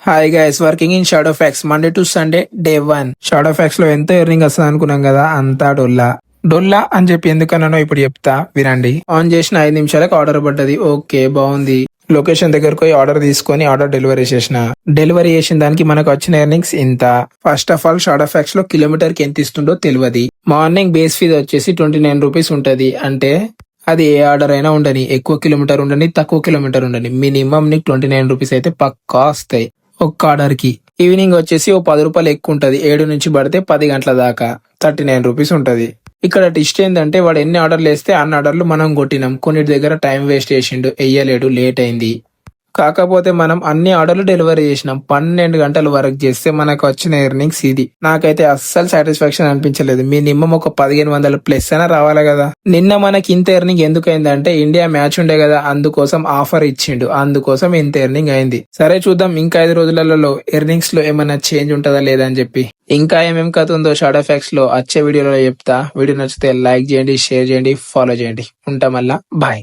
Hi guys, working in Shadowfax Monday to Sunday day 1. Shadowfax లో ఎంత earning వస్తుంది అనుకున్నాం కదా, అంతా డొల్లా అని చెప్పి ఎందుకన్నానో ఇప్పుడు చెప్తా వినండి. ఆన్ చేసిన 5 నిమిషాలకు ఆర్డర్ పడ్డది. ఓకే, బాగుంది. లొకేషన్ దగ్గరకు పోయి ఆర్డర్ తీసుకొని ఆర్డర్ డెలివరీ చేసిన దానికి మనకు వచ్చిన ఎర్నింగ్స్ ఇంత. First of all Shadowfax లో కిలోమీటర్ కి ఎంత ఇస్తుండో తెలియదు. మార్నింగ్ బేస్ ఫీజ్ వచ్చేసి 29 రూపీస్ ఉంటది. అంటే అది ఏ ఆర్డర్ అయినా ఉండని, ఎక్కువ కిలోమీటర్ ఉండని తక్కువ కిలోమీటర్ ఉండని, మినిమం నీకు 29 రూపీస్ అయితే పక్కా వస్తాయి ఒక్క ఆర్డర్ కి. ఈవినింగ్ వచ్చేసి ఓ 10 రూపాయలు ఎక్కువ ఉంటది. 7 నుంచి పడితే 10 గంటల దాకా 39 రూపీస్ ఉంటది. ఇక్కడ టిస్ట్ ఏంటంటే వాడు ఎన్ని ఆర్డర్లు వేస్తే అన్ని ఆర్డర్లు మనం కొట్టినాం. కొన్నిటి దగ్గర టైం వేస్ట్ చేసిండు, వెయ్యలేడు, లేట్ అయింది. కాకపోతే మనం అన్ని ఆర్డర్లు డెలివరీ చేసినాం. 12 గంటలు వర్క్ చేస్తే మనకు వచ్చిన ఎర్నింగ్స్ ఇది. నాకైతే అస్సలు సాటిస్ఫాక్షన్ అనిపించలేదు. మినిమం ఒక 1500 ప్లస్ అయినా రావాలి కదా. నిన్న మనకి ఇంత ఎర్నింగ్ ఎందుకు అయిందంటే ఇండియా మ్యాచ్ ఉండే కదా, అందుకోసం ఆఫర్ ఇచ్చిండు, అందుకోసం ఇంత ఎర్నింగ్ అయింది. సరే చూద్దాం ఇంకా 5 రోజులలో ఎర్నింగ్స్ లో ఏమైనా చేంజ్ ఉంటుందా లేదా అని చెప్పి. ఇంకా ఏమేం కథ ఉందో షాడో ఫ్యాక్స్ లో వచ్చే వీడియోలో చెప్తా. వీడియో నచ్చితే లైక్ చేయండి, షేర్ చేయండి, ఫాలో చేయండి. ఉంటా మళ్ళా, బాయ్.